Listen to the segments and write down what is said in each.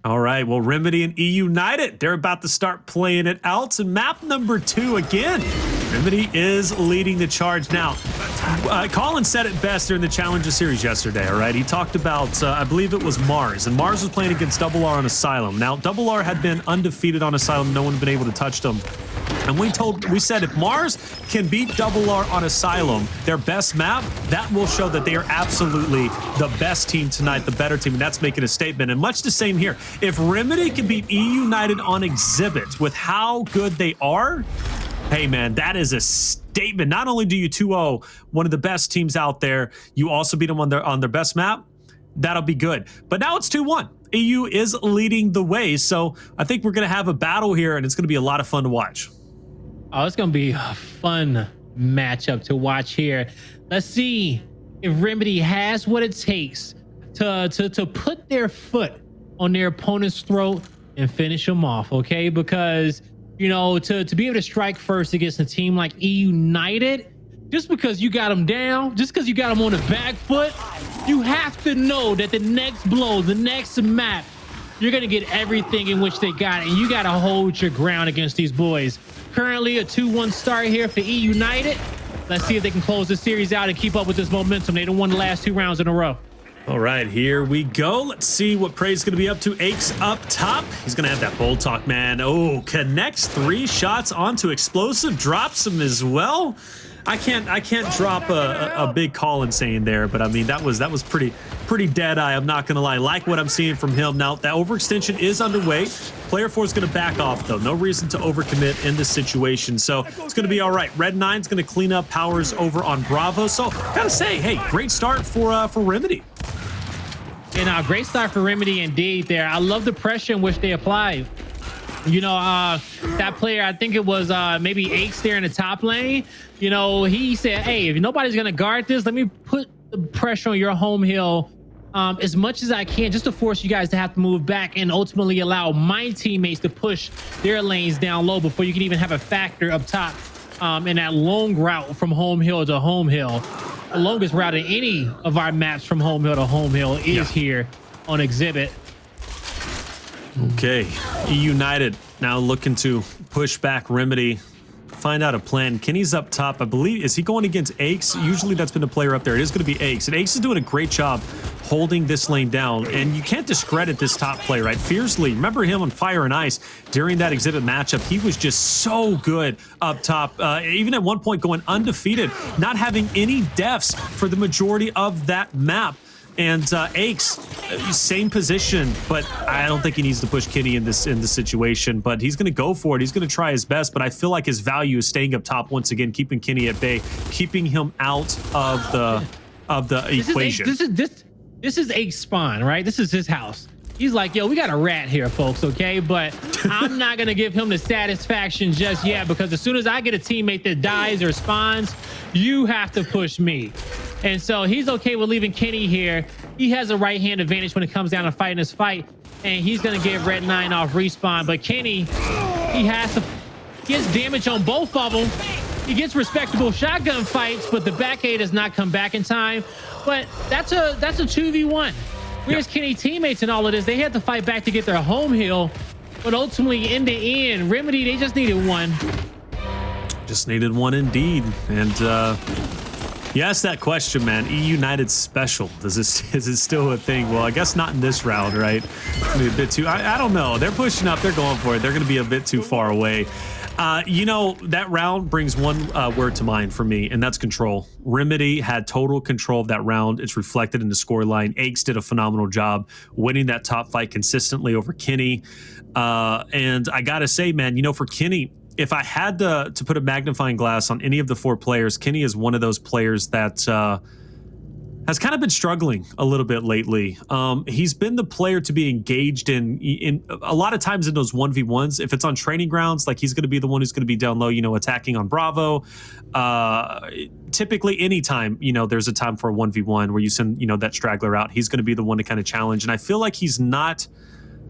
All right, well, Remedy and eUnited, they're about to start playing it out. And map number 2 again. Remedy is leading the charge now. Colin said it best during the Challenger Series yesterday, all right? He talked about, I believe it was Mars, and Mars was playing against Double R on Asylum. Now, Double R had been undefeated on Asylum. No one had been able to touch them. And we said if Mars can beat Double R on Asylum, their best map, that will show that they are absolutely the best team tonight, the better team, and that's making a statement. And much the same here. If Remedy can beat eUnited on Exhibit with how good they are, hey man, that is a statement. Not only do you 2-0 one of the best teams out there, you also beat them on their best map. That'll be good. But now it's 2-1. EU is leading the way, so I think we're going to have a battle here, and it's going to be a lot of fun to watch. Oh, it's going to be a fun matchup to watch here. Let's see if Remedy has what it takes to put their foot on their opponent's throat and finish them off, okay? Because, you know, to be able to strike first against a team like eUnited, just because you got them down, just because you got them on the back foot, you have to know that the next blow, the next map, you're going to get everything in which they got, and you got to hold your ground against these boys. Currently a 2-1 start here for eUnited. Let's see if they can close the series out and keep up with this momentum. They done won the last 2 rounds in a row. All right, here we go. Let's see what Praized is going to be up to. Aches up top. He's going to have that bold talk, man. Oh, connects 3 shots onto Xplosive. Drops him as well. I can't drop a big Colin saying there, but I mean that was pretty dead eye. I'm not gonna lie. Like what I'm seeing from him now. That overextension is underway. Player 4 is gonna back off though. No reason to overcommit in this situation, so it's gonna be all right. Red 9's gonna clean up Powerz over on Bravo. So gotta say, hey, great start for Remedy. And great start for Remedy indeed. There, I love the pressure in which they apply. You know, that player, I think it was maybe Aches there in the top lane. You know, he said, hey, if nobody's going to guard this, let me put the pressure on your home hill as much as I can, just to force you guys to have to move back and ultimately allow my teammates to push their lanes down low before you can even have a factor up top in that long route from home hill to home hill. The longest route in any of our maps from home hill to home hill is here on Exhibit. Okay, eUnited now looking to push back Remedy. Find out a plan. Kenny's up top. I believe, is he going against Aches? Usually that's been the player up there. It is going to be Aches. And Aches is doing a great job holding this lane down. And you can't discredit this top play, right? Fiercely. Remember him on Fire and Ice during that Exhibit matchup. He was just so good up top. Even at one point going undefeated, not having any deaths for the majority of that map. And Aches, same position, but I don't think he needs to push Kenny in this situation. But he's going to go for it. He's going to try his best. But I feel like his value is staying up top once again, keeping Kenny at bay, keeping him out of the equation. This is Aches spawn, right? This is his house. He's like, yo, we got a rat here, folks, okay? But I'm not going to give him the satisfaction just yet, because as soon as I get a teammate that dies or spawns, you have to push me. And so he's okay with leaving Kenny here. He has a right-hand advantage when it comes down to fighting this fight, and he's going to get Red 9 off respawn. But Kenny, he gets damage on both of them. He gets respectable shotgun fights, but the back aid does not come back in time. But that's a 2v1. Where's Kenny teammates in all of this? They had to fight back to get their home hill, but ultimately in the end, Remedy, they just needed one. Just needed one indeed. And you asked that question, man. eUnited special. Is it still a thing? Well, I guess not in this round, right? It's gonna be a bit too. I don't know. They're pushing up. They're going for it. They're going to be a bit too far away. You know, that round brings one word to mind for me, and that's control. Remedy had total control of that round. It's reflected in the scoreline. Aches did a phenomenal job winning that top fight consistently over Kenny. And I got to say, man, you know, for Kenny, if I had to put a magnifying glass on any of the 4 players, Kenny is one of those players that has kind of been struggling a little bit lately. He's been the player to be engaged in a lot of times in those 1v1s. If it's on training grounds, like he's going to be the one who's going to be down low, you know, attacking on Bravo. Typically anytime, you know, there's a time for a 1v1 where you send, you know, that straggler out, he's going to be the one to kind of challenge. And I feel like he's not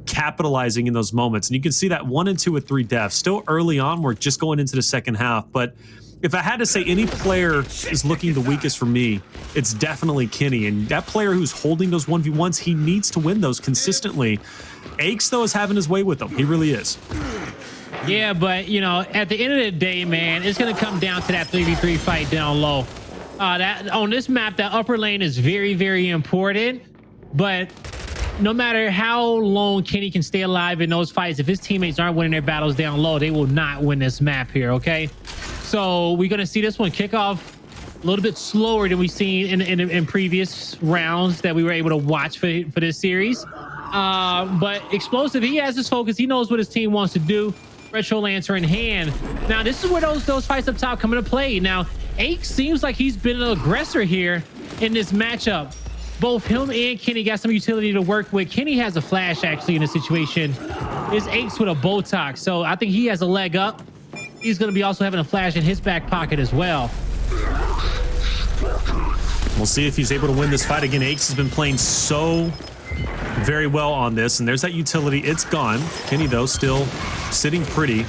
capitalizing in those moments. And you can see that 1 and 2 with 3 deaths. Still early on, we're just going into the second half, but if I had to say any player is looking the weakest for me, it's definitely Kenny. And that player who's holding those 1v1s, he needs to win those consistently. Aches, though, is having his way with them. He really is. Yeah, but, you know, at the end of the day, man, it's going to come down to that 3v3 fight down low. That on this map, that upper lane is very, very important. But no matter how long Kenny can stay alive in those fights, if his teammates aren't winning their battles down low, they will not win this map here, okay? So we're going to see this one kick off a little bit slower than we've seen in previous rounds that we were able to watch for this series. But Xplosive, he has his focus. He knows what his team wants to do. Retro Lancer in hand. Now, this is where those fights up top come into play. Now, Aches seems like he's been an aggressor here in this matchup. Both him and Kenny got some utility to work with. Kenny has a flash, actually, in this situation. It's Aches with a Botox. So I think he has a leg up. He's going to be also having a flash in his back pocket as well. We'll see if he's able to win this fight. Again, Aches has been playing so very well on this, and there's that utility. It's gone. Kenny, though, still sitting pretty.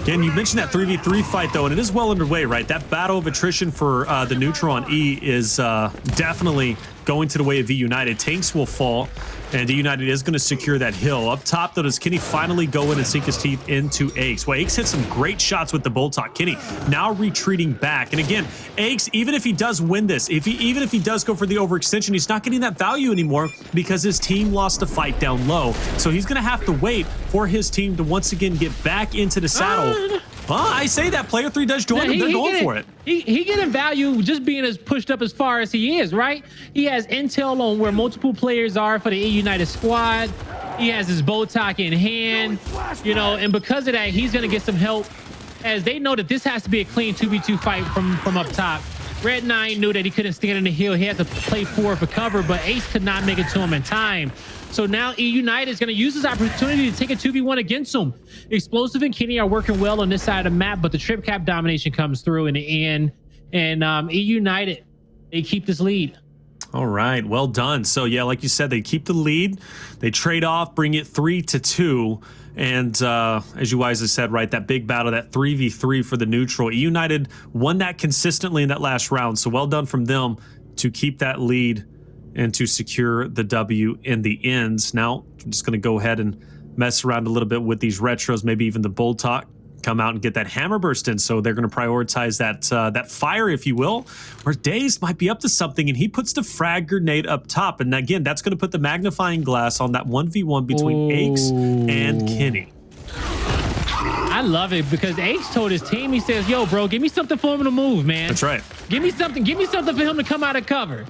Again, you mentioned that 3v3 fight, though, and it is well underway, right? That battle of attrition for the neutral on E is definitely going to the way of eUnited. Tanks will fall, and eUnited is going to secure that hill. Up top, though, does Kenny finally go in and sink his teeth into Aches? Well, Aches hit some great shots with the Boltok. Kenny now retreating back. And again, Aches, even if he does win this, even if he does go for the overextension, he's not getting that value anymore because his team lost a fight down low. So he's going to have to wait for his team to once again get back into the saddle. I say that player 3 does join him. They're going for it. He getting value just being as pushed up as far as he is, right? He has intel on where multiple players are for the eUnited squad. He has his Botok in hand, you know, and because of that, he's going to get some help as they know that this has to be a clean 2v2 fight from up top. Red 9 knew that he couldn't stand in the hill. He had to play forward for cover, but Ace could not make it to him in time. So now eUnited is going to use this opportunity to take a 2v1 against him. Xplosive and Kenny are working well on this side of the map, but the trip cap domination comes through in the end. And eUnited, they keep this lead. All right, well done. So yeah, like you said, they keep the lead. They trade off, bring it 3-2. And as you wisely said, right, that big battle, that 3v3 for the neutral. eUnited won that consistently in that last round. So well done from them to keep that lead and to secure the W in the ends. Now, I'm just going to go ahead and mess around a little bit with these retros, maybe even the Boltok, come out and get that hammer burst in. So they're going to prioritize that fire, if you will, where Dazed might be up to something, and he puts the frag grenade up top. And again, that's going to put the magnifying glass on that 1v1 between Aches and Kenny. I love it because Aches told his team, he says, yo, bro, give me something for him to move, man. That's right. Give me something for him to come out of cover.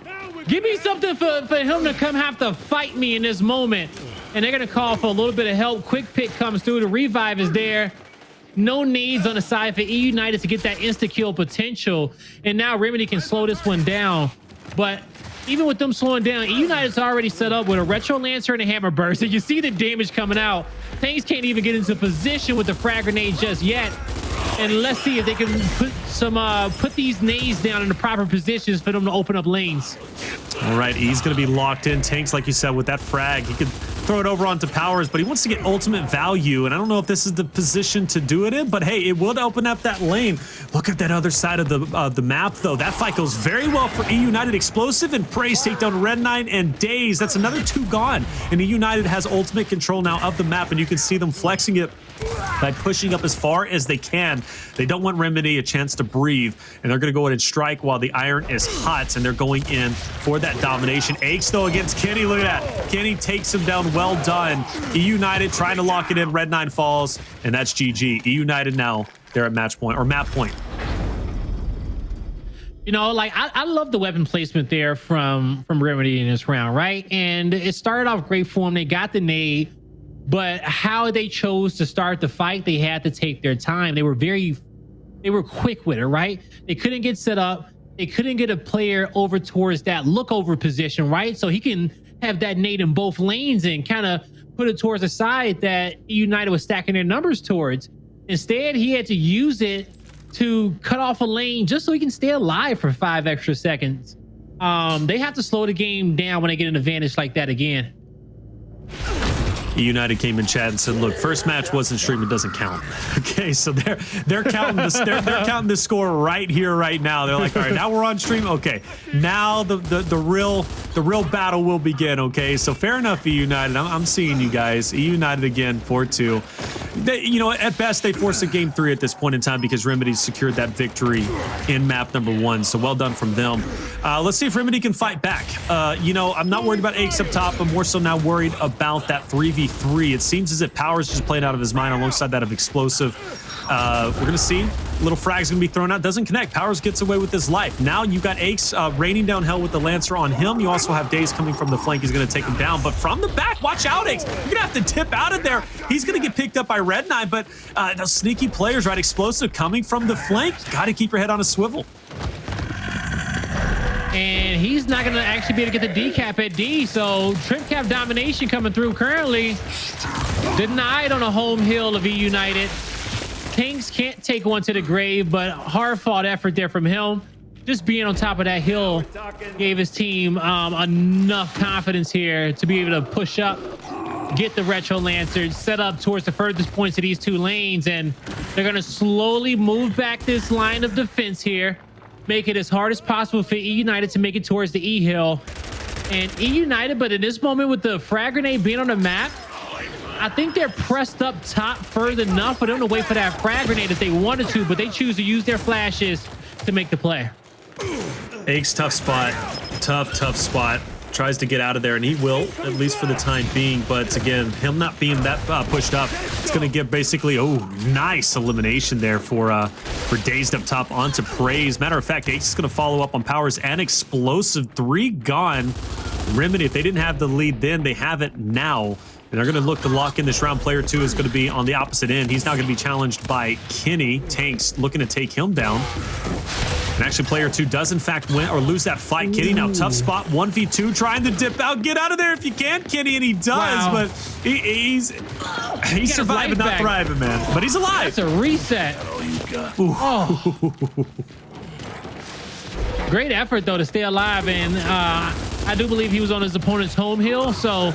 Give me something for him to come have to fight me in this moment. And they're going to call for a little bit of help. Quick pick comes through. The revive is there. No needs on the side for eUnited to get that insta-kill potential. And now Remedy can slow this one down. But even with them slowing down, eUnited's already set up with a Retro Lancer and a Hammer Burst. And you see the damage coming out. Tanks can't even get into position with the frag grenade just yet. And let's see if they can put these nades down in the proper positions for them to open up lanes. All right, he's going to be locked in. Tanks, like you said, with that frag, he could throw it over onto Powerz, but he wants to get ultimate value, and I don't know if this is the position to do it in, but hey, it would open up that lane. Look at that other side of the map, though. That fight goes very well for eUnited. Xplosive and Praized take down Red 9 and Dazed. That's another 2 gone, and eUnited has ultimate control now of the map, and you can see them flexing it by pushing up as far as they can. They don't want Remedy a chance to breathe, and they're going to go in and strike while the iron is hot, and they're going in for that domination. Aches, though, against Kenny. Look at that. Kenny takes him down. Well done. eUnited trying to lock it in. Red 9 falls, and that's GG. eUnited now, they're at match point, or map point. You know, like I love the weapon placement there from Remedy in this round, right? And it started off great for them. They got the nade, but how they chose to start the fight, they had to take their time. They were quick with it, right? They couldn't get set up. They couldn't get a player over towards that look over position, right? So he can have that nade in both lanes and kind of put it towards the side that eUnited was stacking their numbers towards. Instead, he had to use it to cut off a lane just so he can stay alive for 5 extra seconds. They have to slow the game down when they get an advantage like that again. eUnited came in chat and said, look, first match wasn't streamed, it doesn't count. Okay, so they're counting they're counting the score right here, right now. They're like, all right, now we're on stream. Okay, now the real battle will begin. Okay, so fair enough, eUnited. I'm seeing you guys. eUnited again, 4-2. You know, at best they forced a game 3 at this point in time because Remedy secured that victory in map number 1. So well done from them. Let's see if Remedy can fight back. You know, I'm not worried about Aches up top. I'm more so now worried about that 3v3. It seems as if Powerz just played out of his mind alongside that of Xplosive. We're going to see. Little frag's going to be thrown out. Doesn't connect. Powerz gets away with his life. Now you've got Aches raining down hell with the Lancer on him. You also have Dazed coming from the flank. He's going to take him down. But from the back, watch out, Aches. You're going to have to tip out of there. He's going to get picked up by Red9. But those sneaky players, right? Xplosive coming from the flank. Got to keep your head on a swivel. And he's not going to actually be able to get the decap at D. So trim cap domination coming through currently. Denied on a home hill of eUnited. Kings can't take one to the grave, but hard-fought effort there from him. Just being on top of that hill gave his team enough confidence here to be able to push up, get the Retro Lancers, set up towards the furthest points of these two lanes, and they're going to slowly move back this line of defense here, make it as hard as possible for eUnited to make it towards the E hill. And eUnited, but in this moment with the frag grenade being on the map, I think they're pressed up top further enough for them to wait for that frag grenade if they wanted to, but they choose to use their flashes to make the play. Aches, tough spot. Tough spot. Tries to get out of there, and he will, at least for the time being. But again, him not being that pushed up, it's going to give basically, oh, nice elimination there for Dazed up top onto Praized. Matter of fact, Aches is going to follow up on Powerz and Xplosive. 3 gone. Remedy, if they didn't have the lead then, they have it now. And they're going to look to lock in this round. Player 2 is going to be on the opposite end. He's now going to be challenged by Kenny. Tanks looking to take him down. And actually, player 2 does in fact win or lose that fight. Kenny now tough spot, 1v2, trying to dip out. Get out of there if you can, Kenny, and he does. Wow. But he's surviving, not thriving, man. But he's alive. That's a reset. Oh, you got. Oh. Great effort though to stay alive, and I do believe he was on his opponent's home hill. So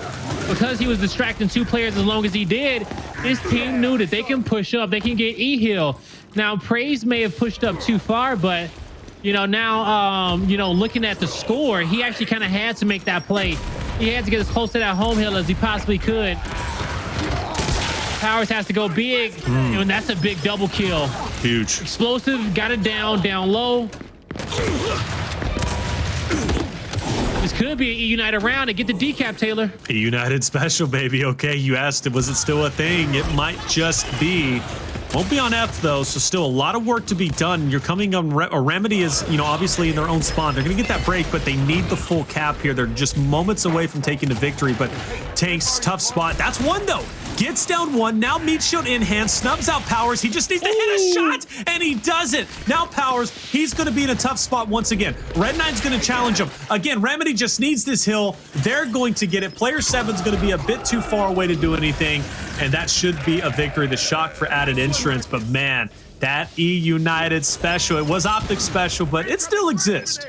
because he was distracting 2 players as long as he did, his team knew that they can push up, they can get E hill. Now Praized may have pushed up too far, but you know, now you know, looking at the score, he actually kind of had to make that play. He had to get as close to that home hill as he possibly could. Powerz has to go big, and that's a big double kill. Huge. Xplosive got it down low. This could be an eUnited round to get the decap, Taylor. eUnited special, baby. Okay, you asked, was it still a thing? It might just be. Won't be on F though, so still a lot of work to be done. You're coming on Remedy is, you know, obviously in their own spawn. They're going to get that break, but they need the full cap here. They're just moments away from taking the victory, but Tanks, tough spot. That's 1 though. Gets down 1. Now meat shield in hand, snubs out Powerz. He just needs to hit a shot, and he does it. Now Powerz, he's going to be in a tough spot once again. Red9's going to challenge him. Again, Remedy just needs this hill. They're going to get it. Player 7's going to be a bit too far away to do anything, and that should be a victory. The shock for added insurance, but man, that eUnited special, it was Optic special, but it still exists.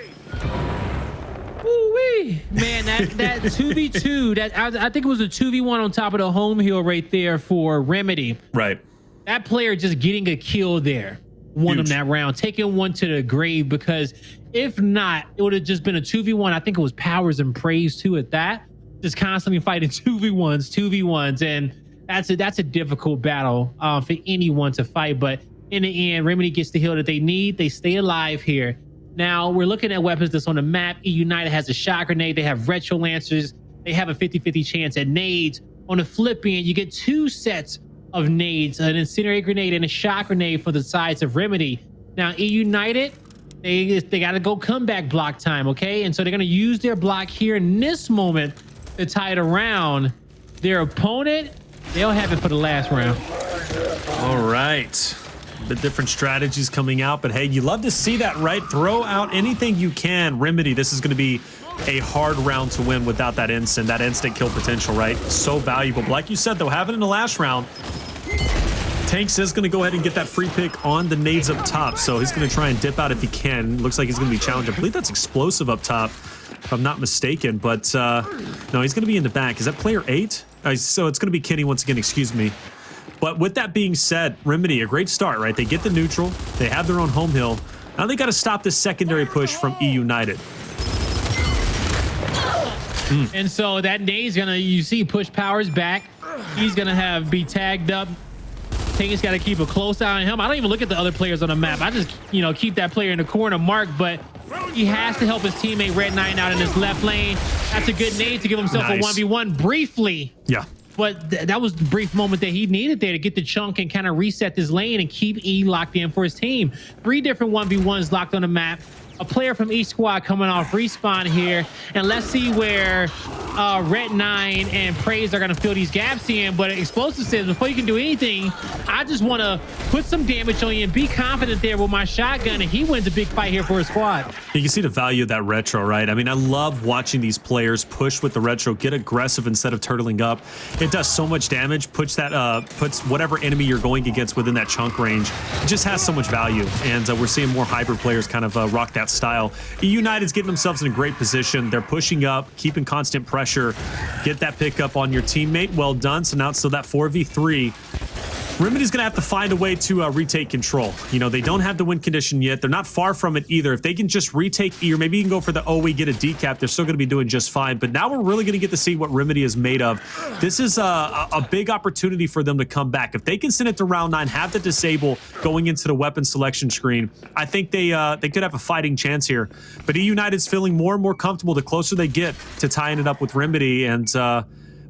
Woo-wee. Man, that 2v2, that I think it was a 2v1 on top of the home hill right there for Remedy. Right. That player just getting a kill there won him that round, taking 1 to the grave, because if not, it would have just been a 2v1. I think it was Powerz and Praized too at that. Just constantly fighting 2v1s, and that's a difficult battle for anyone to fight. But in the end, Remedy gets the heal that they need. They stay alive here. Now we're looking at weapons that's on the map. eUnited has a shot grenade. They have Retro Lancers. They have a 50-50 chance at nades. On the flip end, you get 2 sets of nades, an incendiary grenade and a shot grenade for the sides of Remedy. Now eUnited, they got to go comeback block time, okay? And so they're going to use their block here in this moment to tie it around. Their opponent, they'll have it for the last round. All right. The different strategies coming out, but hey, you love to see that, right? Throw out anything you can. Remedy, this is going to be a hard round to win without that instant kill potential, right? So valuable. But like you said, though, having it in the last round, Tanks is going to go ahead and get that free pick on the nades up top, so he's going to try and dip out if he can. Looks like he's going to be challenged. I believe that's Xplosive up top, if I'm not mistaken, but no, he's going to be in the back. Is that player 8? So it's going to be Kenny once again, excuse me. But with that being said, Remedy, a great start, right? They get the neutral. They have their own home hill. Now they got to stop this secondary push from eUnited. And so that nade's gonna, you see, push Powerz back. He's gonna be tagged up. Tank's got to keep a close eye on him. I don't even look at the other players on the map. I just, keep that player in the corner mark, but he has to help his teammate Red9 out in his left lane. That's a good nade to give himself a 1v1 briefly. Yeah. But that was the brief moment that he needed there to get the chunk and kind of reset this lane and keep E locked in for his team. 3 different 1v1s locked on the map. A player from each squad coming off respawn here. And let's see where Red9 and Praized are going to fill these gaps in. But Xplosive says, before you can do anything, I just want to put some damage on you and be confident there with my shotgun. And he wins a big fight here for his squad. You can see the value of that retro, right? I mean, I love watching these players push with the retro, get aggressive instead of turtling up. It does so much damage, puts whatever enemy you're going against within that chunk range. It just has so much value. And we're seeing more hybrid players kind of rock that style. eUnited's getting themselves in a great position. They're pushing up, keeping constant pressure. Get that pickup on your teammate. Well done. So now it's still that 4v3. Remedy's going to have to find a way to retake control. They don't have the win condition yet. They're not far from it either. If they can just retake E, or maybe you can go for the OE, get a decap, they're still going to be doing just fine. But now we're really going to get to see what Remedy is made of. This is a big opportunity for them to come back. If they can send it to round 9, have the disable going into the weapon selection screen, I think they could have a fighting chance here. But eUnited's feeling more and more comfortable the closer they get to tying it up with Remedy. And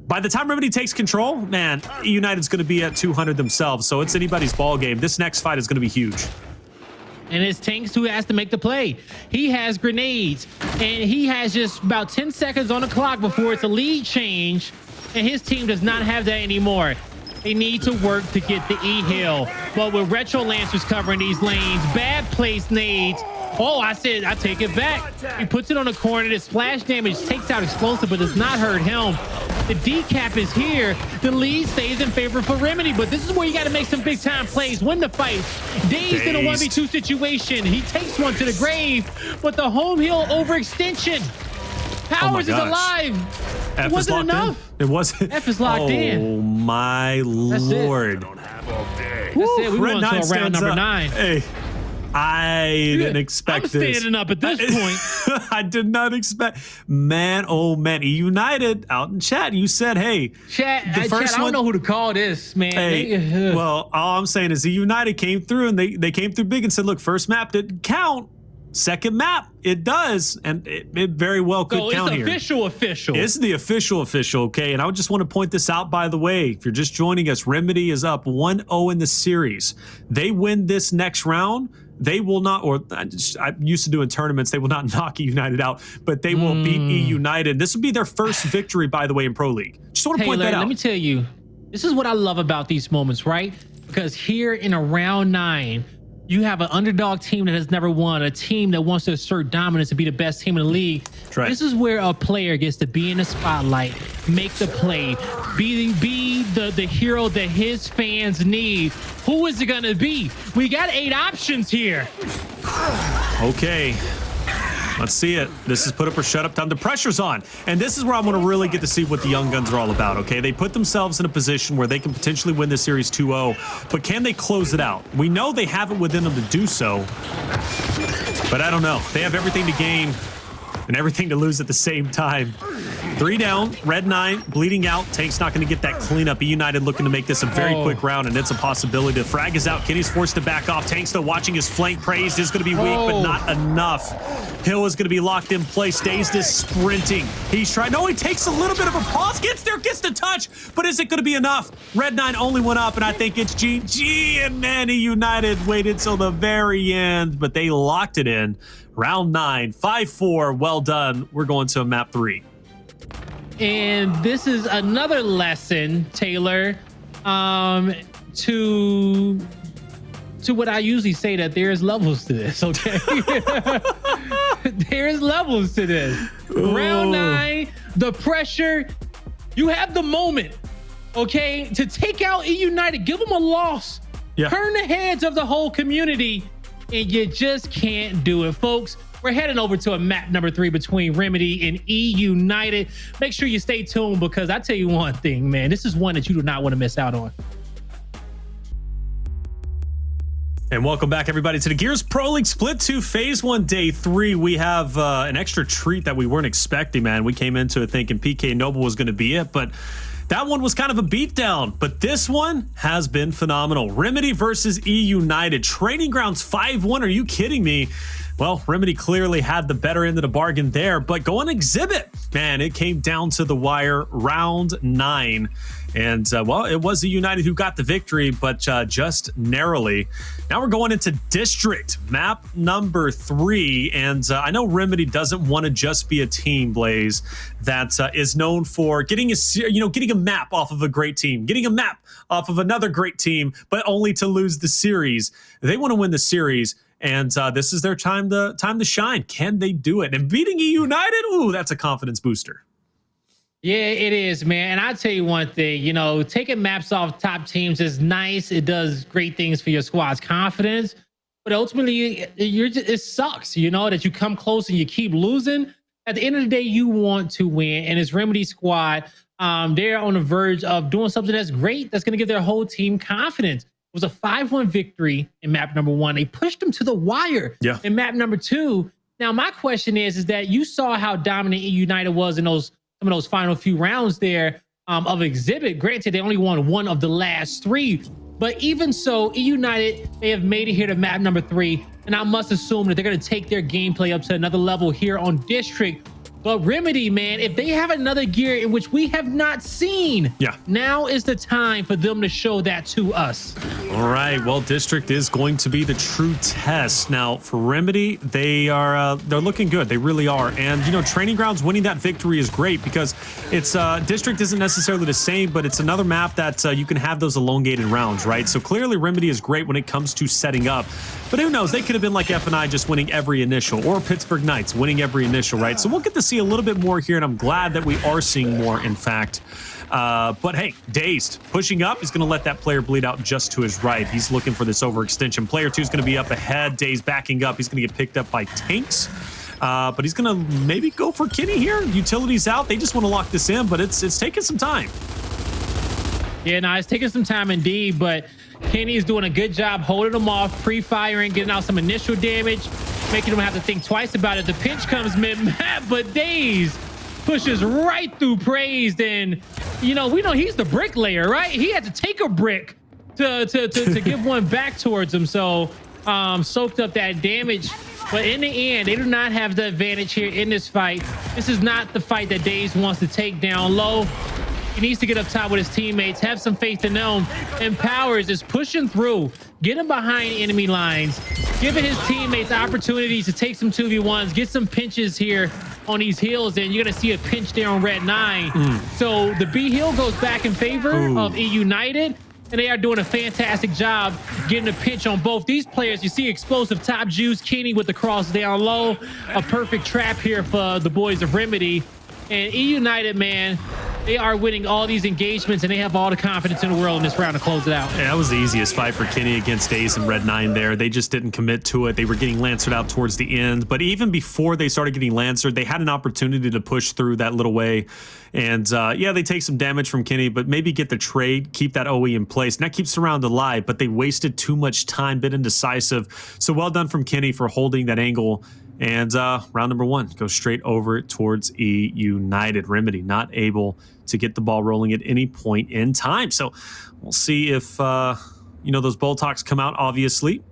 by the time Remedy takes control, man, eUnited's going to be at 200 themselves, so it's anybody's ball game. This next fight is going to be huge. And it's Tanks who has to make the play. He has grenades, and he has just about 10 seconds on the clock before it's a lead change, and his team does not have that anymore. They need to work to get the E-Hill. But with Retro Lancers covering these lanes, bad place nades. Oh, I said, I take it back. He puts it on the corner. The splash damage takes out Xplosive, but does not hurt him. The decap is here. The lead stays in favor for Remedy, but this is where you got to make some big time plays, win the fight. Dazed in a 1v2 situation. He takes one to the grave, but the home hill overextension. Powerz is alive. F it wasn't enough. It wasn't. F is locked in. Oh my Lord. That's it. We went to a round number 9. Hey. I didn't expect this. I'm standing up at this point. I did not expect. Man, oh man, eUnited out in chat. You said, hey, chat. I don't know who to call this, man. Hey, well, all I'm saying is eUnited came through and they came through big and said, look, first map didn't count. Second map, it does, and it very well could count here. It's official. It's the official, okay? And I just want to point this out, by the way. If you're just joining us, Remedy is up 1-0 in the series. They win this next round. They will not, or I'm used to doing tournaments, they will not knock eUnited out, but they will beat eUnited. This will be their first victory, by the way, in Pro League. Just want to point that out. Let me tell you, this is what I love about these moments, right? Because here in a round 9, you have an underdog team that has never won, a team that wants to assert dominance and be the best team in the league. Right. This is where a player gets to be in the spotlight, make the play, be the hero that his fans need. Who is it going to be? We got 8 options here. Okay. Let's see it. This is put up or shut up time. The pressure's on. And this is where I'm going to really get to see what the young guns are all about, okay? They put themselves in a position where they can potentially win this series 2-0, but can they close it out? We know they have it within them to do so, but I don't know. They have everything to gain and everything to lose at the same time. 3 down, Red9 bleeding out. Tank's not going to get that cleanup. eUnited looking to make this a very quick round, and it's a possibility. The frag is out. Kenny's forced to back off. Tank's still watching his flank. Praized is going to be weak, but not enough. Hill is going to be locked in place. Dazed is sprinting. He's trying. No, he takes a little bit of a pause. Gets there, gets the touch, but is it going to be enough? Red9 only went up, and I think it's GG. And man, eUnited waited till the very end, but they locked it in. Round 9, 5-4. Well done. We're going to map 3. And this is another lesson, Taylor, to what I usually say, that there's levels to this, okay? There's levels to this. Ooh. Round 9, the pressure. You have the moment, okay, to take out eUnited, give them a loss, turn the heads of the whole community, and you just can't do it, folks. we're heading over to a map number 3 between Remedy and eUnited. Make sure you stay tuned, because I tell you one thing, man, this is one that you do not want to miss out on. And welcome back, everybody, to the Gears Pro League Split 2 Phase 1 Day 3. We have an extra treat that we weren't expecting, man. We came into it thinking PK Noble was going to be it, but that one was kind of a beatdown. But this one has been phenomenal. Remedy versus eUnited. Training Grounds 5-1. Are you kidding me? Well, Remedy clearly had the better end of the bargain there, but go on Exhibit. Man, it came down to the wire, round 9. And, well, it was eUnited who got the victory, but just narrowly. Now we're going into District, map number 3. And I know Remedy doesn't want to just be a team, Blaze, that is known for getting a map off of a great team, getting a map off of another great team, but only to lose the series. They want to win the series. And this is their time to shine. Can they do it? And beating eUnited, ooh, that's a confidence booster. Yeah, it is, man. And I'll tell you one thing, taking maps off top teams is nice. It does great things for your squad's confidence. But ultimately, it sucks, that you come close and you keep losing. At the end of the day, you want to win. And this Remedy squad, they're on the verge of doing something that's great, that's going to give their whole team confidence. It was a 5-1 victory in map number 1. They pushed them to the wire in map number 2. Now, my question is that you saw how dominant eUnited was in some of those final few rounds there of Exhibit. Granted, they only won 1 of the last 3. But even so, eUnited, they have made it here to map number 3. And I must assume that they're going to take their gameplay up to another level here on District. But Remedy, man, if they have another gear in which we have not seen, now is the time for them to show that to us. All right, well, District is going to be the true test. Now, for Remedy, they're looking good. They really are. And, Training Grounds winning that victory is great, because it's District isn't necessarily the same, but it's another map that you can have those elongated rounds, right? So clearly Remedy is great when it comes to setting up. But who knows? They could have been like F&I just winning every initial, or Pittsburgh Knights winning every initial, right? So we'll get to see a little bit more here, and I'm glad that we are seeing more, in fact. But hey, Dazed pushing up. He's going to let that player bleed out just to his right. He's looking for this overextension. Player 2 is going to be up ahead. Dazed backing up. He's going to get picked up by tanks. But he's going to maybe go for Kenny here. Utilities out. They just want to lock this in, but it's taking some time. Yeah, no, it's taking some time indeed, but Kenny is doing a good job holding them off, pre-firing, getting out some initial damage, making them have to think twice about it. The pinch comes mid-map, but Dazed pushes right through Praized, and we know he's the bricklayer, right? He had to take a brick to give one back towards him, so soaked up that damage. But in the end, they do not have the advantage here in this fight. This is not the fight that Dazed wants to take down low. He needs to get up top with his teammates, have some faith in them, and Powerz is pushing through, getting behind enemy lines, giving his teammates opportunities to take some 2v1s, get some pinches here on these hills, and you're going to see a pinch there on Red 9. So the B hill goes back in favor of eUnited, and they are doing a fantastic job getting a pinch on both these players. You see Xplosive top juice, Kenny with the cross down low, a perfect trap here for the boys of Remedy. And eUnited, man, they are winning all these engagements, and they have all the confidence in the world in this round to close it out. Yeah, that was the easiest fight for Kenny against Dazed and Red 9 there. They just didn't commit to it. They were getting lancered out towards the end. But even before they started getting lancered, they had an opportunity to push through that little way. And yeah, they take some damage from Kenny, but maybe get the trade, keep that OE in place. And that keeps the round alive, but they wasted too much time, bit indecisive. So well done from Kenny for holding that angle. And round number 1 goes straight over towards eUnited. Remedy not able to get the ball rolling at any point in time. So we'll see if, those Boltocs come out, obviously.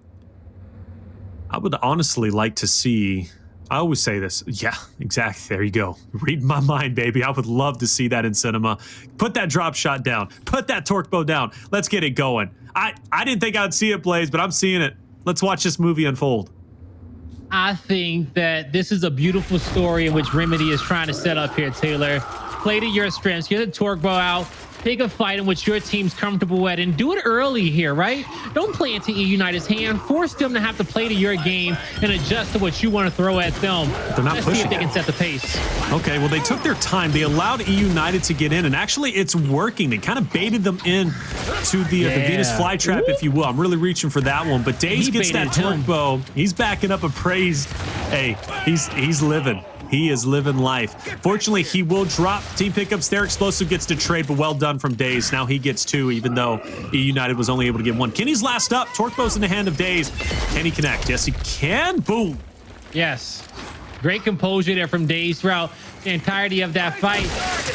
I would honestly like to see... I always say this. Yeah, exactly. There you go. Read my mind, baby. I would love to see that in cinema. Put that drop shot down. Put that torque bow down. Let's get it going. I didn't think I'd see it, Blaze, but I'm seeing it. Let's watch this movie unfold. I think that this is a beautiful story in which Remedy is trying to set up here, Taylor. Play to your strengths. Get the torque bow out. Take a fight in which your team's comfortable at, and do it early here, right? Don't play into eUnited's hand. Force them to have to play to your game and adjust to what you want to throw at them. They're not Let's pushing. see if they can set the pace. Okay, well, they took their time. They allowed eUnited to get in, and actually it's working. They kind of baited them in to the Venus flytrap, if you will. I'm really reaching for that one, but Dazed gets that torque bow. He's backing up a Praized, Hey, he's living. He is living life. Fortunately, he will drop team pickups there. Xplosive gets to trade, but well done from Dazed. Now he gets 2, even though eUnited was only able to get 1. Kenny's last up. Torque bow's in the hand of Dazed. Can he connect? Yes, he can. Boom. Yes. Great composure there from Dazed throughout the entirety of that fight.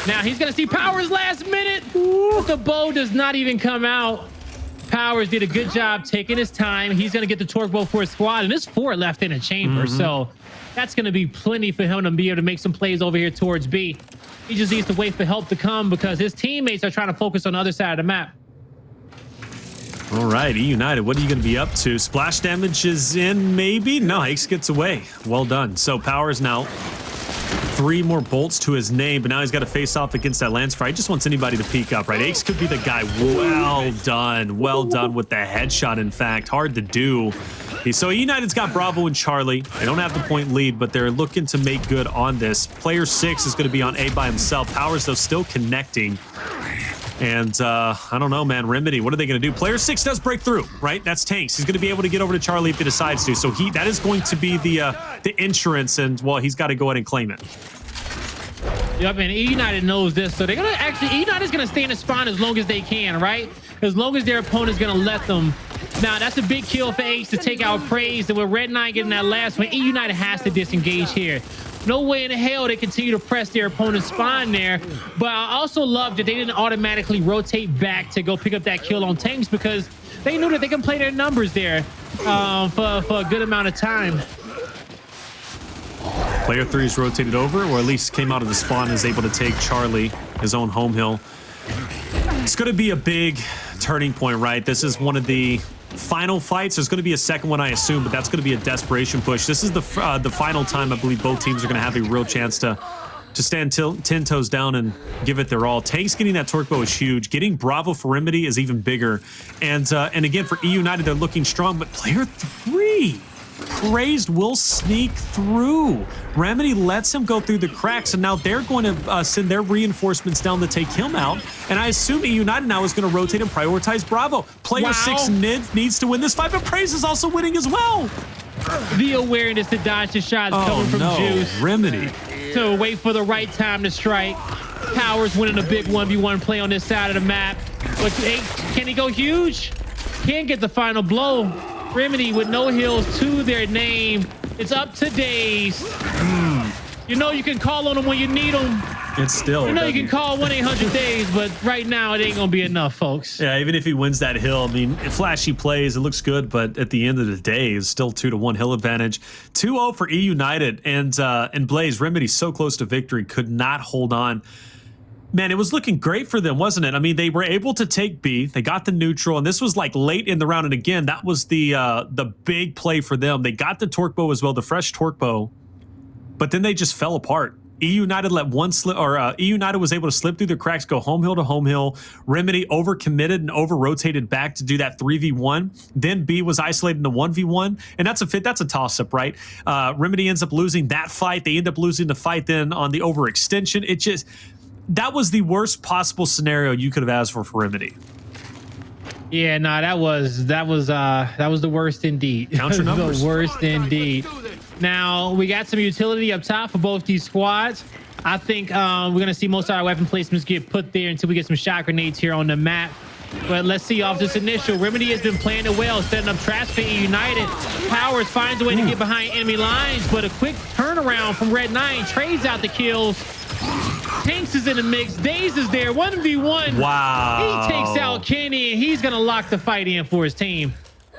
Now he's going to see Powerz last minute. Ooh, the bow does not even come out. Powerz did a good job taking his time. He's going to get the torque bow for his squad, and there's 4 left in a chamber. So that's going to be plenty for him to be able to make some plays over here towards B. He just needs to wait for help to come because his teammates are trying to focus on the other side of the map. All right, eUnited, what are you going to be up to? Splash damage is in, maybe? No, Ace gets away. Well done. So Powerz now 3 more bolts to his name, but now he's got to face off against that Lance Fire. He just wants anybody to peek up, right? Ace could be the guy. Well done. Well done with the headshot, in fact. Hard to do. So eUnited's got Bravo and Charlie. They don't have the point lead, but they're looking to make good on this. Player 6 is going to be on A by himself. Powerz, though, still connecting. And I don't know, man. Remedy, what are they going to do? Player 6 does break through, right? That's Tanks. He's going to be able to get over to Charlie if he decides to. So that is going to be the insurance, and, well, he's got to go ahead and claim it. Yep, and eUnited knows this. So they're going to actually, eUnited is going to stay in the spawn as long as they can, right? As long as their opponent's going to let them. Now, that's a big kill for Ace to take out Praized. And with Red 9 getting that last one, eUnited has to disengage here. No way in hell they continue to press their opponent's spawn there. But I also love that they didn't automatically rotate back to go pick up that kill on Tanks because they knew that they can play their numbers there for a good amount of time. Player 3 is rotated over, or at least came out of the spawn and is able to take Charlie, his own home hill. It's going to be a big turning point, right? This is one of the final fights. There's going to be a second one, I assume, but that's going to be a desperation push. This is the final time I believe both teams are going to have a real chance to stand 10 toes down and give it their all. Tanks getting that torque bow is huge. Getting Bravo for Remedy is even bigger. And again, for eUnited, they're looking strong, but player 3... Praized will sneak through. Remedy lets him go through the cracks, and now they're going to send their reinforcements down to take him out. And I assume eUnited now is going to rotate and prioritize Bravo. Player 6 needs to win this fight, but Praized is also winning as well. The awareness to dodge the shots coming from Juice. Remedy. To wait for the right time to strike. Powerz winning a big 1v1 play on this side of the map. But can he go huge? Can't get the final blow. Remedy with no heals to their name. It's up to Dazed. You know you can call on them when you need them. It's still. You know you can call 1-800-DAZED, but right now it ain't gonna be enough, folks. Yeah, even if he wins that hill, I mean, flashy plays, it looks good, but at the end of the day, it's still 2-1 hill advantage. 2-0 for eUnited, and Blaze, Remedy so close to victory, could not hold on. Man, it was looking great for them, wasn't it? I mean, they were able to take B. They got the neutral, and this was like late in the round. And again, that was the big play for them. They got the torque bow as well, the fresh torque bow, but then they just fell apart. eUnited let one slip, or eUnited was able to slip through the cracks, go home hill to home hill. Remedy overcommitted and over-rotated back to do that 3v1. Then B was isolated in the 1v1, and that's a toss-up, right? Remedy ends up losing that fight. They end up losing the fight then on the overextension. It just... That was the worst possible scenario you could have asked for Remedy. Yeah, no, that was the worst indeed. Count your numbers. The worst indeed. Now we got some utility up top for both these squads. I think we're gonna see most of our weapon placements get put there until we get some shot grenades here on the map. But let's see off this initial. Remedy has been playing it well, setting up traps for eUnited. Powerz finds a way to get behind enemy lines, but a quick turnaround from Red 9 trades out the kills. Tanks is in the mix. Dazed is there. 1v1. Wow. He takes out Kenny, and he's going to lock the fight in for his team.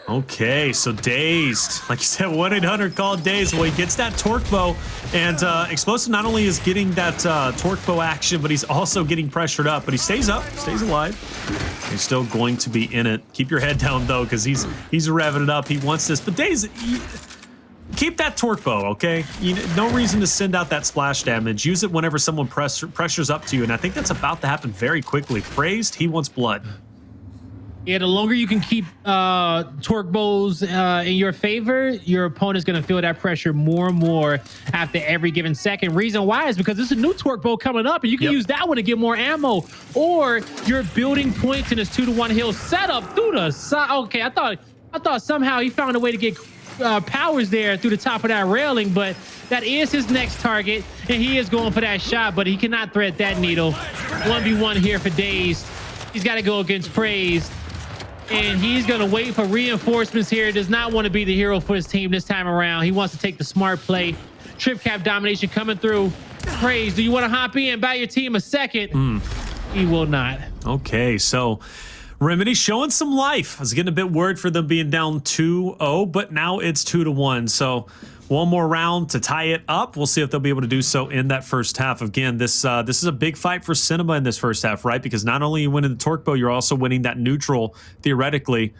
Okay, so Dazed, like you said, 1-800-CALL Dazed. Well, he gets that torque bow, and Xplosive not only is getting that torque bow action, but he's also getting pressured up. But he stays up, stays alive. He's still going to be in it. Keep your head down though, because he's revving it up. He wants this, but Dazed, keep that torque bow, okay? No reason to send out that splash damage. Use it whenever someone pressures up to you, and I think that's about to happen very quickly. Praized, he wants blood. Yeah, the longer you can keep torque bows in your favor, your opponent's going to feel that pressure more and more after every given second. Reason why is because there's a new torque bow coming up, and you can use that one to get more ammo. Or you're building points in this 2-1 hill setup through the side. Okay, I thought somehow he found a way to get Powerz there through the top of that railing, but that is his next target, and he is going for that shot, but he cannot thread that needle. 1v1 here for Dazed. He's got to go against Praized, and he's going to wait for reinforcements here. Does not want to be the hero for his team this time around. He wants to take the smart play. Trip cap domination coming through. Praized, do you want to hop in and buy your team a second? He will not. Okay, so Remedy showing some life. I was getting a bit worried for them being down 2-0, but now it's 2-1. So one more round to tie it up. We'll see if they'll be able to do so in that first half. Again, this is a big fight for Cinema in this first half, right? Because not only are you winning the Torque Bow, you're also winning that neutral, theoretically.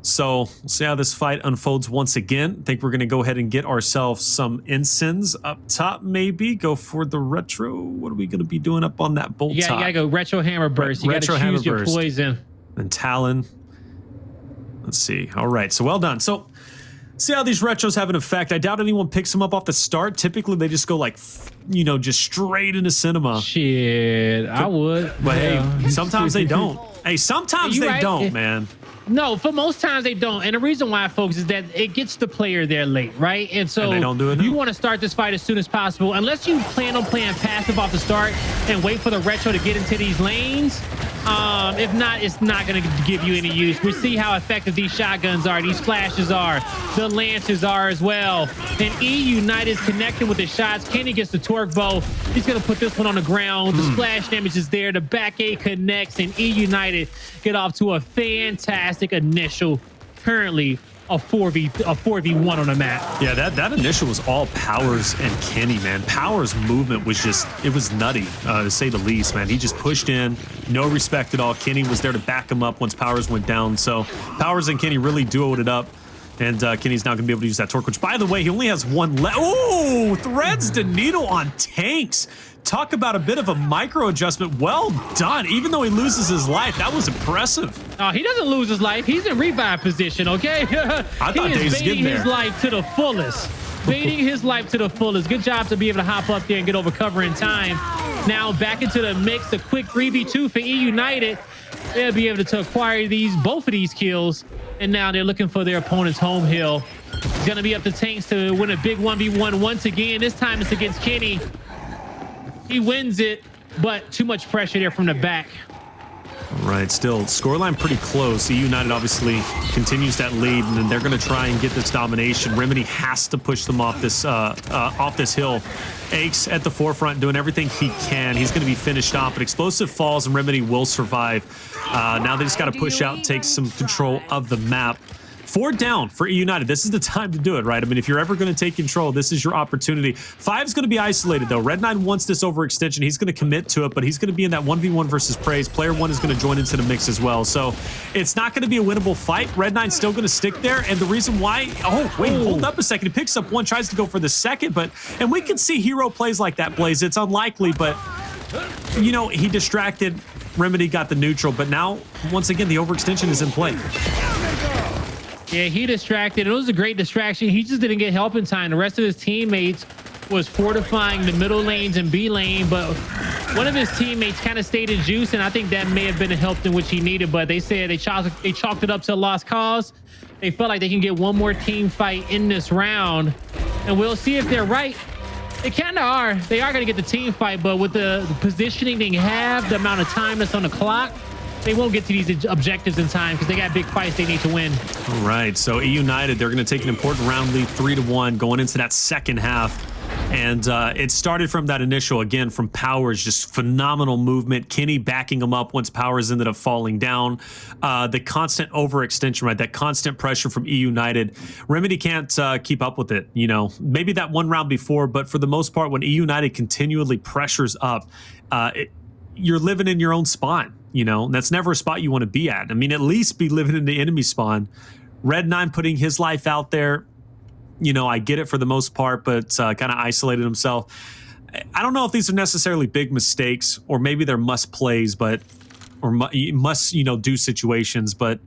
So we'll see how this fight unfolds once again. I think we're going to go ahead and get ourselves some ensigns up top, maybe. Go for the retro. What are we going to be doing up on that bolt top? You got to go retro hammer burst. You got to choose your poison. And Talon. Let's see. All right. So well done. So see how these retros have an effect. I doubt anyone picks them up off the start. Typically, they just go like, you know, just straight into Cinema. Shit, I would. But hey, sometimes they don't. Hey, sometimes they don't, man. No, for most times they don't. And the reason why, folks, is that it gets the player there late, right? And so they don't do it. You want to start this fight as soon as possible. Unless you plan on playing passive off the start and wait for the retro to get into these lanes. If not, it's not going to give you any use. We see how effective these shotguns are, these flashes are, the lances are as well. And eUnited is connecting with the shots. Kenny gets the Torque Bow. He's going to put this one on the ground. The splash damage is there. The back A connects, and eUnited get off to a fantastic initial. Currently a 4v1 on the map. Yeah, that initial was all Powerz and Kenny, man. Powerz' movement was just, it was nutty, to say the least, man. He just pushed in, no respect at all. Kenny was there to back him up once Powerz went down. So Powerz and Kenny really duoed it up. And Kenny's now going to be able to use that torque, which, by the way, he only has one left. Ooh, threads the needle on tanks. Talk about a bit of a micro adjustment. Well done. Even though he loses his life, that was impressive. He doesn't lose his life. He's in revive position, okay? I thought he is baiting his there. life to the fullest. Baiting his life to the fullest. Good job to be able to hop up there and get over cover in time. Now back into the mix. A quick 3v2 for eUnited. They'll be able to acquire both of these kills. And now they're looking for their opponent's home hill. It's going to be up to Tanks to win a big 1v1 once again. This time it's against Kenny. He wins it, but too much pressure there from the back. All right, still scoreline pretty close. eUnited obviously continues that lead, and they're going to try and get this domination. Remedy has to push them off this hill. Aches at the forefront, doing everything he can. He's going to be finished off, but Xplosive falls, and Remedy will survive. Now they just got to push out, take some control of the map. 4 down for eUnited. This is the time to do it, right? I mean, if you're ever going to take control, this is your opportunity. 5's going to be isolated, though. Red9 wants this overextension. He's going to commit to it, but he's going to be in that 1v1 versus Praized. Player 1 is going to join into the mix as well. So it's not going to be a winnable fight. Red9's still going to stick there, and the reason why... Oh, wait, hold up a second. He picks up one, tries to go for the second, but... And we can see hero plays like that, Blaze. It's unlikely, but... You know, he distracted. Remedy got the neutral, but now, once again, the overextension is in play. Yeah, he distracted. It was a great distraction. He just didn't get help in time. The rest of his teammates was fortifying the middle lanes and B lane, but one of his teammates kind of stayed in juice, and I think that may have been a help in which he needed, but they said they chalked it up to a lost cause. They felt like they can get one more team fight in this round, and we'll see if they're right. They kind of are. They are going to get the team fight, but with the positioning they have, the amount of time that's on the clock, they won't get to these objectives in time because they got big fights they need to win. All right, so eUnited, they're going to take an important round lead, 3-1, going into that second half. And it started from that initial, again, from Powerz, just phenomenal movement. Kenny backing him up once Powerz ended up falling down. The constant overextension, right? That constant pressure from eUnited. Remedy can't keep up with it, you know. Maybe that one round before, but for the most part, when eUnited continually pressures up, you're living in your own spawn, you know. That's never a spot you want to be at. I mean, at least be living in the enemy spawn. Red9 putting his life out there. You know, I get it for the most part, but kind of isolated himself. I don't know if these are necessarily big mistakes, or maybe they're must plays, but must, you know, do situations, but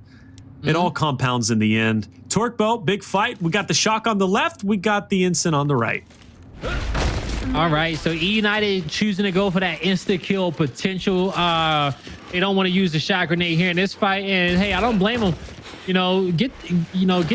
it all compounds in the end. Torque Bow, big fight. We got the shock on the left. We got the ensign on the right. All right, so eUnited choosing to go for that insta kill potential. They don't want to use the shot grenade here in this fight, and hey, I don't blame them. get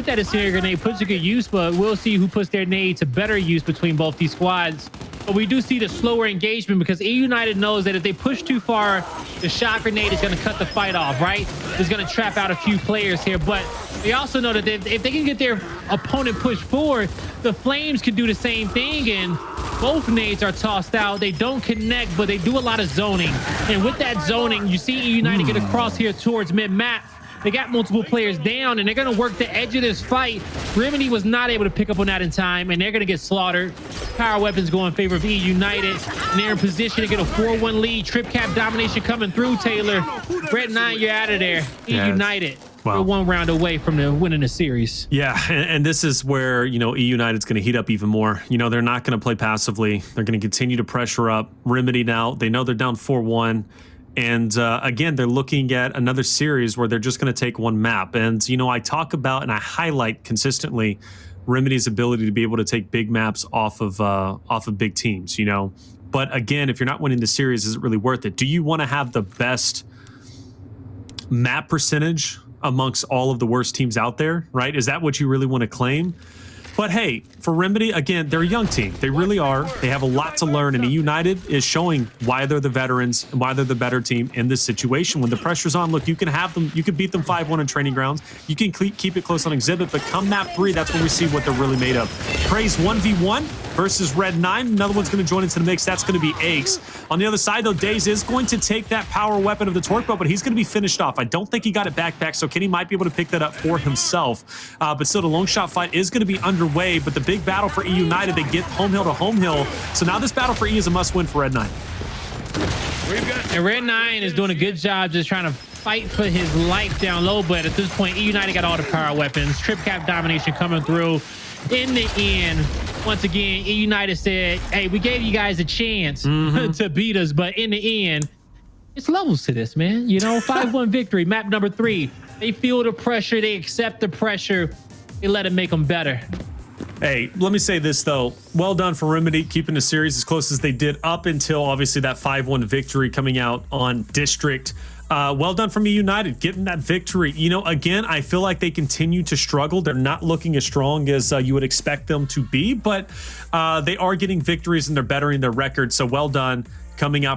that incendiary grenade, puts to good use, but we'll see who puts their nade to better use between both these squads. But we do see the slower engagement because eUnited knows that if they push too far, the shot grenade is going to cut the fight off, right? It's going to trap out a few players here, but they also know that if they can get their opponent pushed forward, the Flames can do the same thing, and both nades are tossed out. They don't connect, but they do a lot of zoning. And with that zoning, you see eUnited get across here towards mid-map. They got multiple players down, and they're going to work the edge of this fight. Remedy was not able to pick up on that in time, and they're going to get slaughtered. Power weapons go in favor of eUnited, and they're in position to get a 4-1 lead. Trip cap domination coming through, Taylor. Red 9, you're out of there. eUnited. Wow. We're one round away from winning the series. Yeah, and this is where, eUnited's going to heat up even more. They're not going to play passively. They're going to continue to pressure up. Remedy now, they know they're down 4-1. And again, they're looking at another series where they're just going to take one map. And, I talk about and I highlight consistently Remedy's ability to be able to take big maps off of big teams, But again, if you're not winning the series, is it really worth it? Do you want to have the best map percentage amongst all of the worst teams out there, right? Is that what you really want to claim? But hey, for Remedy, again, they're a young team. They really are. They have a lot to learn, and eUnited is showing why they're the veterans and why they're the better team in this situation. When the pressure's on, look, you can have them. You can beat them 5-1 in training grounds. You can keep it close on exhibit, but come map 3, that's when we see what they're really made of. Praized 1v1 versus Red 9. Another one's going to join into the mix. That's going to be Aches. On the other side, though, Dazed is going to take that power weapon of the torque bow, but he's going to be finished off. I don't think he got it back, so Kenny might be able to pick that up for himself. But still, the long shot fight is going to be underway, but the big battle for eUnited, they get home hill to home hill. So now this battle for E is a must-win for Red 9. And Red 9 is doing a good job just trying to fight for his life down low, but at this point, eUnited got all the power weapons. Trip cap domination coming through. In the end, once again, eUnited said, hey, we gave you guys a chance to beat us, but in the end, it's levels to this, man. 5-1 victory, map number 3. They feel the pressure, they accept the pressure, they let it make them better. Hey, let me say this, though. Well done for Remedy, keeping the series as close as they did up until, obviously, that 5-1 victory coming out on District. Well done from eUnited, getting that victory. Again, I feel like they continue to struggle. They're not looking as strong as you would expect them to be, but they are getting victories and they're bettering their record. So well done coming out.